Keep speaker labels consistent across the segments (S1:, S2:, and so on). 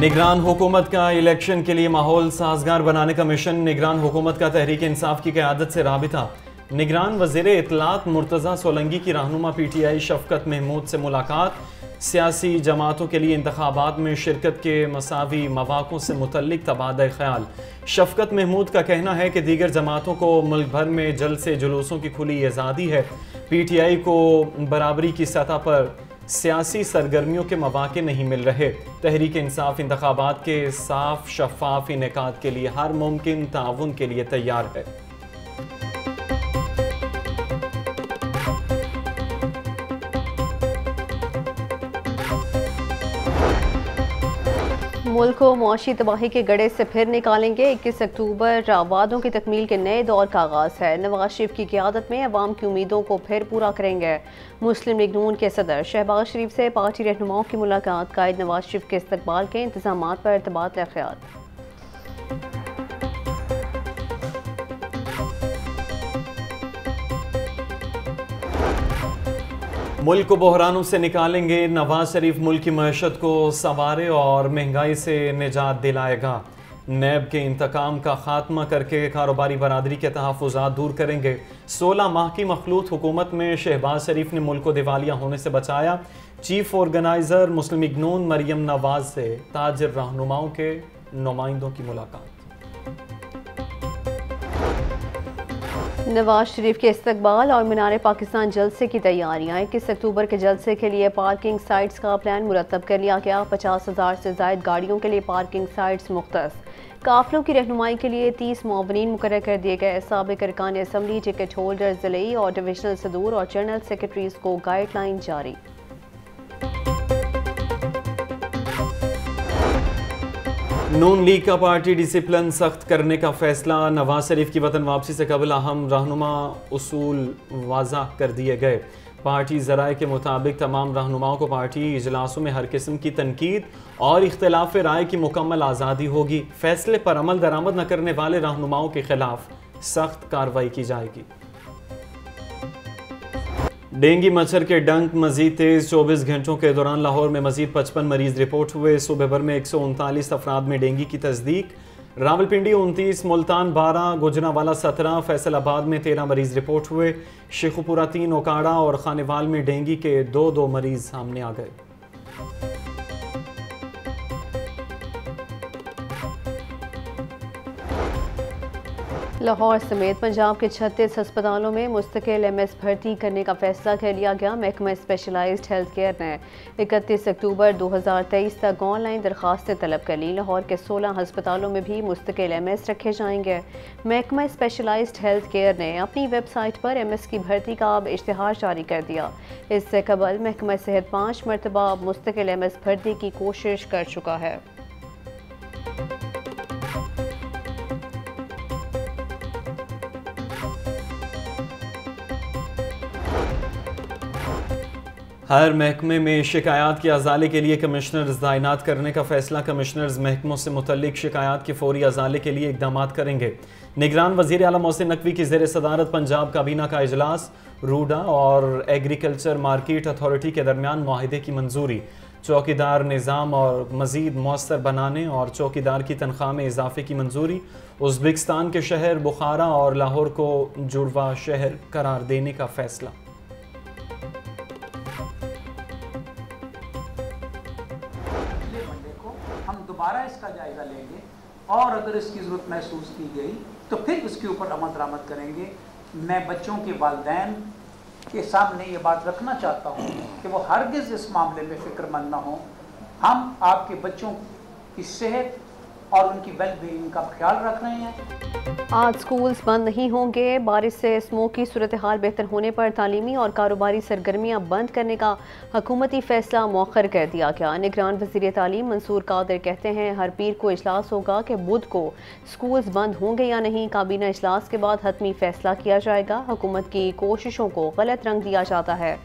S1: निगरान हुकूमत का इलेक्शन के लिए माहौल साजगार बनाने का मिशन। निगरान हुकूमत का तहरीक इंसाफ की क़यादत से राबिता। निगरान वज़ीर इत्तलात मुर्तज़ा सोलंकी की रहनुमा PTI शफ़कत महमूद से मुलाकात। सियासी जमातों के लिए इंतखाबात में शिरकत के मसावी मवाक़ों से मुतल्लिक तबादला ख्याल। शफ़कत महमूद का कहना है कि दीगर जमातों को मुल्क भर में जल्द से जुलूसों की खुली आज़ादी है। PTI को बराबरी की सतह पर सियासी सरगर्मियों के मौके नहीं मिल रहे। तहरीक इंसाफ इंतखाबात के साफ शफाफ इनेकाद के लिए हर मुमकिन ताउन के लिए तैयार है।
S2: मुल्क को मुआशी तबाही के गड़े से फिर निकालेंगे। 21 अक्टूबर वादों की तकमील के नए दौर का आगाज़ है। नवाज शरीफ की क़यादत में अवाम की उम्मीदों को फिर पूरा करेंगे। मुस्लिम लीग नून के सदर शहबाज शरीफ से पार्टी रहनुमाओं की मुलाकात। कायद नवाज शरीफ के इस्तकबाल के इंतजामात पर तबादला ख्याल।
S1: मुल्क को बहरानों से निकालेंगे। नवाज शरीफ मुल्क की मईशत को संवारे और महंगाई से निजात दिलाएगा। नैब के इंतकाम का खात्मा करके कारोबारी बरादरी के तहफ़्फ़ुज़ात दूर करेंगे। 16 माह की मखलूत हुकूमत में शहबाज शरीफ ने मुल्क को दिवालिया होने से बचाया। चीफ ऑर्गेनाइज़र मुस्लिम लीग नून मरियम नवाज से ताजिर रहनुमाओं के नुमाइंदों की मुलाकात।
S2: नवाज शरीफ के इस्तकबाल और मीनार पाकिस्तान जलसे की तैयारियां। 21 अक्टूबर के जलसे के लिए पार्किंग साइट्स का प्लान मुरतब कर लिया गया। 50,000 से ज़ायद गाड़ियों के लिए पार्किंग साइट्स मुख्तस। काफिलों की रहनुमाई के लिए 30 मुआवनीन मुकर्रर कर दिए गए। साबिक़ अरकान असम्बली, टिकट होल्डर, ज़िलई और डिविजनल सदूर और जनरल सेक्रेटरीज को गाइडलाइन जारी।
S1: नून लीग का पार्टी डिसिप्लिन सख्त करने का फैसला। नवाज शरीफ की वतन वापसी से कबल अहम रहनुमा उसूल वाज़ा कर दिए गए। पार्टी ज़राए के मुताबिक तमाम रहनुमाओं को पार्टी इजलासों में हर किस्म की तनकीद और इख्तिलाफ राय की मुकम्मल आज़ादी होगी। फैसले पर अमल दरामद न करने वाले रहनुमाओं के खिलाफ सख्त कार्रवाई की जाएगी। डेंगू मच्छर के डंक मजीद तेज। 24 घंटों के दौरान लाहौर में मजीद 55 मरीज रिपोर्ट हुए। सूबे भर में 139 अफराद में डेंगू की तस्दीक। रावलपिंडी 29, मुल्तान 12, गुजरांवाला 17, फैसलाबाद में 13 मरीज रिपोर्ट हुए। शेखुपुरा 3, ओकाड़ा और खानेवाल में डेंगू के 2 मरीज सामने आ गए।
S2: लाहौर समेत पंजाब के 36 अस्पतालों में मुस्तकिल MS भर्ती करने का फैसला कर लिया गया। महकमा स्पेशलाइज्ड हेल्थ केयर ने 31 अक्टूबर 2023 तक ऑनलाइन दरखास्तें तलब कर ली। लाहौर के 16 अस्पतालों में भी मुस्तकिल MS रखे जाएंगे। महकमा स्पेशलाइज्ड हेल्थ केयर ने अपनी वेबसाइट पर MS की भर्ती का अब इश्तिहार जारी कर दिया। इससे कबल महकमा सेहत 5 मरतबा मुस्तकिल MS भर्ती की कोशिश कर चुका है।
S1: हर महकमे में शिकायत की अजाले के लिए कमिश्नर्स तैनात करने का फैसला। कमिश्नर्स महकमों से मुतल्लिक शिकायत की फौरी अजाले के लिए इकदाम करेंगे। निगरान वज़ीर आला मोहसिन नकवी की ज़ेर सदारत पंजाब काबीना का इजलास। रूडा और एग्रीकल्चर मार्केट अथॉरिटी के दरमियान मुआहिदे की मंजूरी। चौकीदार निज़ाम और मज़ीद मौसर बनाने और चौकीदार की तनख्वाह में इजाफे की मंजूरी। उज़्बेकिस्तान के शहर बुखारा और लाहौर को जुड़वा शहर करार देने का फैसला।
S3: दोबारा इसका जायजा लेंगे और अगर इसकी ज़रूरत महसूस की गई तो फिर उसके ऊपर अमल दरामद करेंगे। मैं बच्चों के वालिदैन के सामने ये बात रखना चाहता हूँ कि वो हरगिज़ इस मामले में फ़िक्रमंद ना हो। हम आपके बच्चों की सेहत और उनकी वेलबीइंग का ख्याल रख रहे हैं।
S2: आज स्कूल्स बंद नहीं होंगे। बारिश से स्मोक की सूरत हाल बेहतर होने पर तालीमी और कारोबारी सरगर्मियां बंद करने का हुकूमती फैसला मौखर कर दिया गया। निगरान वज़ीर तालीम मंसूर कादिर कहते हैं हर पीर को इजलास होगा कि बुध को स्कूल्स बंद होंगे या नहीं। काबीना इजलास के बाद हतमी फैसला किया जाएगा। हुकूमत की कोशिशों को गलत रंग दिया जाता है।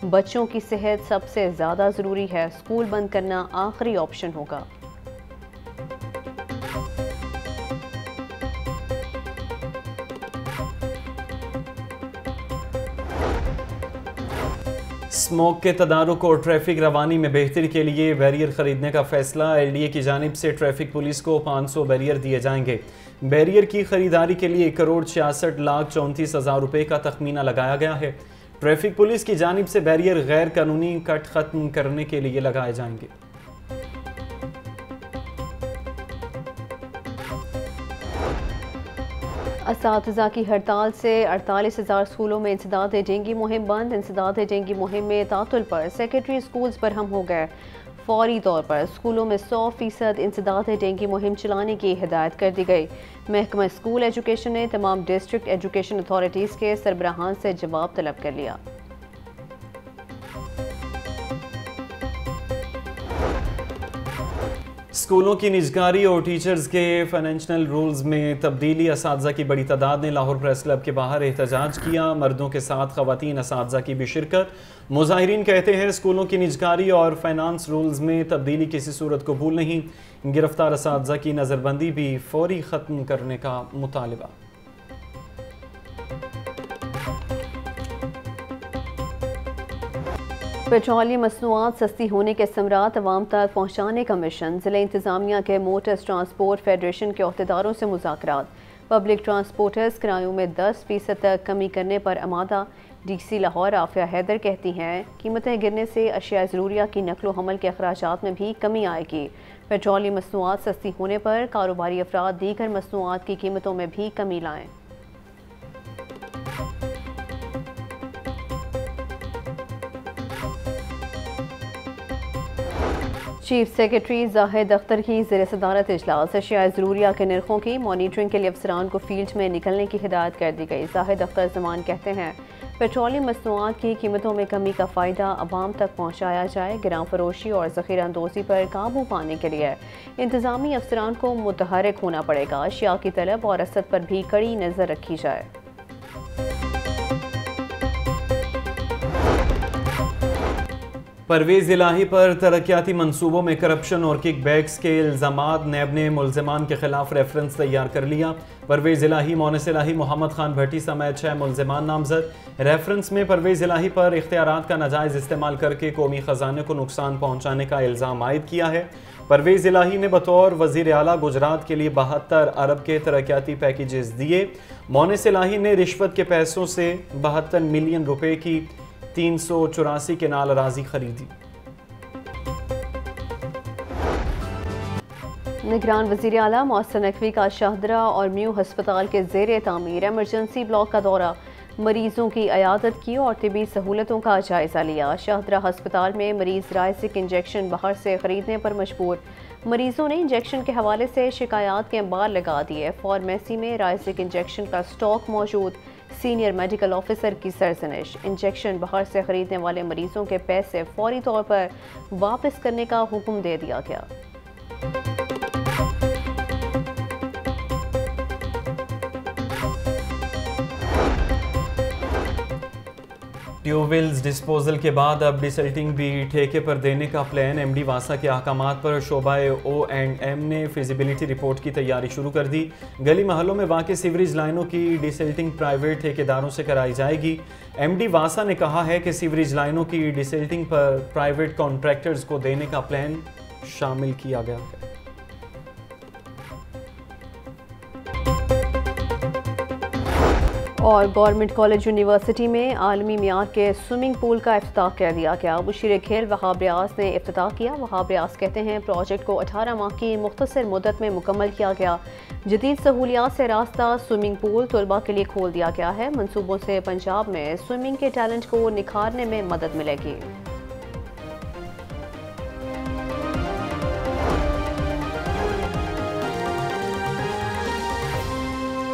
S2: बच्चों की सेहत सबसे ज़्यादा ज़रूरी है। स्कूल बंद करना आखिरी ऑप्शन होगा।
S1: स्मोक के तदारुक और ट्रैफिक रवानी में बेहतरी के लिए बैरियर खरीदने का फैसला। LDA की जानिब से ट्रैफिक पुलिस को 500 बैरियर दिए जाएंगे। बैरियर की खरीदारी के लिए 1,66,34,34,000 रुपये का तखमीना लगाया गया है। ट्रैफिक पुलिस की जानिब से बैरियर गैर कानूनी कट खत्म करने के लिए लगाए जाएंगे।
S2: असातिज़ा की हड़ताल से 48,000 स्कूलों में इंसदाद डेंगू मुहिम बंद। इंसदाद डेंगू मुहिम में तातुल पर सेकेंडरी स्कूल्स पर हम हो गए। फौरी तौर पर स्कूलों में 100% इंसदाद डेंगू मुहिम चलाने की हिदायत कर दी गई। महकमा स्कूल एजुकेशन ने तमाम डिस्ट्रिक्ट एजुकेशन अथॉरिटीज़ के सरबराहान से जवाब तलब कर लिया।
S1: स्कूलों की निजकारी और टीचर्स के फाइनेंशियल रूल्स में तब्दीली। असातिज़ा की बड़ी तादाद ने लाहौर प्रेस क्लब के बाहर एहतजाज किया। मर्दों के साथ ख़वातीन असातिज़ा की भी शिरकत। मुज़ाहिरीन कहते हैं स्कूलों की निजकारी और फाइनेंस रूल्स में तब्दीली किसी सूरत कबूल नहीं। गिरफ्तार असातिज़ा की नज़रबंदी भी फौरी ख़त्म करने का मुतालबा।
S2: पेट्रोलियम मसनूआत सस्ती होने के समरात अवाम तक पहुँचाने का मिशन। ज़िला इंतज़ामिया के मोटर्स ट्रांसपोर्ट फेडरेशन के अहदेदारों से मुज़ाकरात। पब्लिक ट्रांसपोर्टर्स किरायों में 10% तक कमी करने पर आमादा। DC लाहौर आफिया हैदर कहती हैं कीमतें गिरने से अशिया ज़रूरिया की नकलो हमल के अखराजात में भी कमी आएगी। पेट्रोलियम मसनूआत सस्ती होने पर कारोबारी अफराद दीगर मसनूआत की कीमतों में भी कमी लाएँ। चीफ सेक्रेटरी जाहिद अख्तर की ज़ेर सदारत इजलास। अशिया ज़रूरिया के नरखों की मॉनिटरिंग के लिए अफसरान को फील्ड में निकलने की हिदायत कर दी गई। जाहिद अख्तर जमान कहते हैं पेट्रोलियम मसनूआत की कीमतों में कमी का फ़ायदा आवाम तक पहुँचाया जाए। गिरां फरोशी और ज़ख़ीरा अंदोज़ी पर काबू पाने के लिए इंतज़ामी अफसरान को मुतहरक होना पड़ेगा। अशिया की तलब और रसद पर भी कड़ी नज़र रखी जाए।
S1: परवेज़ इलाही पर तरक्याती मंसूबों में करप्शन और किक बैक्स के इल्ज़ामात। नैब ने मुल्ज़िमान के खिलाफ रेफरेंस तैयार कर लिया। परवेज़ इलाही, मोनिस इलाही, मोहम्मद खान भट्टी समेत 6 मुल्ज़िमान नामजद। रेफरेंस में परवेज़ इलाही पर इख्तियारात का नाजायज़ इस्तेमाल करके कौमी ख़जाने को नुकसान पहुँचाने का इल्ज़ाम आयद किया है। परवेज़ इलाही ने बतौर वज़ीर आला गुजरात के लिए 72 अरब के तरक्याती पैकेजेस दिए। मोनिस इलाही ने रिश्वत के पैसों से 72 मिलियन रुपए की 384 केनाल अराजी खरीदी।
S2: निगरान वज़ीर आला मौसर नकवी का शाहदरा और म्यू हस्पताल के ज़ेर तामीर एमरजेंसी ब्लॉक का दौरा। मरीजों की अयादत की और तिबी सहूलतों का जायज़ा लिया। शाहदरा हस्पताल में मरीज राइसिक इंजेक्शन बाहर से ख़रीदने पर मजबूर। मरीजों ने इंजेक्शन के हवाले से शिकायत के अंबार लगा दिए। फार्मेसी में राइसिक इंजेक्शन का स्टॉक मौजूद। सीनियर मेडिकल ऑफिसर की सरजनिश। इंजेक्शन बाहर से खरीदने वाले मरीजों के पैसे फौरी तौर पर वापस करने का हुक्म दे दिया गया।
S1: ट्यूबवेल्स डिस्पोजल के बाद अब डिसल्टिंग भी ठेके पर देने का प्लान। MD वासा के अहकामात पर शोबाए O&M ने फिजिबिलिटी रिपोर्ट की तैयारी शुरू कर दी। गली महलों में वाक़ सीवरेज लाइनों की डिसल्टिंग प्राइवेट ठेकेदारों से कराई जाएगी। MD वासा ने कहा है कि सीवरेज लाइनों की डिसल्टिंग पर प्राइवेट कॉन्ट्रैक्टर्स को देने का प्लान शामिल किया गया है।
S2: और गवर्नमेंट कॉलेज यूनिवर्सिटी में आलमी मियार के स्विमिंग पूल का इफ्तिताह कर दिया गया। मुशीर खेल वहाब रियाज ने इफ्तिताह किया। वहाब रियाज कहते हैं प्रोजेक्ट को 18 माह की मुख्तसर मुद्दत में मुकम्मल किया गया। जदीद सहूलियात से रास्ता स्विमिंग पूल तलबा के लिए खोल दिया गया है। मंसूबों से पंजाब में स्विमिंग के टैलेंट को निखारने में मदद मिलेगी।